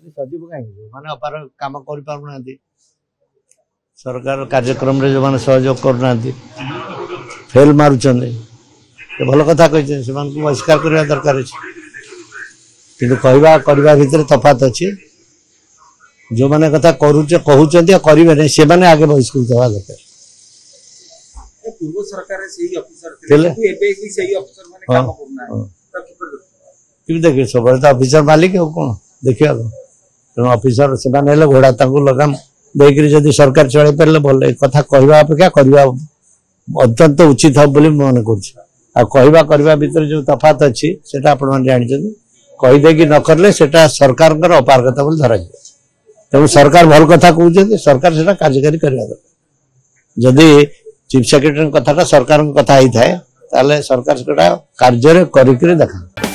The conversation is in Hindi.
सजीव कहीं जो मैंने अपार कम कर सरकार कार्यक्रम रे जो मैंने सहयोग करना फेल मारुचंद भल कथा कही से बहिष्कार करने दरकार कि कहवा करवा भितर तफात अच्छी जो मैंने कथा कहते करेंगे नहीं से मैंने आगे बहिष्कृत हवा दरकार पूर्व सरकार सही ऑफिसर थे एबे भी सही ऑफिसर माने काम करना है कि देखिए सब तो ऑफिसर मालिक हो कौन देखिए तेणु ऑफिसर से घोड़ा लगाम देकर जदि सरकार चल पारे भल कथा कहवा अपेक्षा करवा अत्यंत उचित हम बोली मन करवा करवा भीतर जो तफात अच्छी से आपण जानते कहीदे कि न करें से सरकार अपारगता बोली धरा तेणु सरकार भल कथा कहते सरकार से कार्यकारी करवा दरकार जदि चीफ सेक्रेटरी कथा सरकार कथा होता है सरकार से कार्य देखा।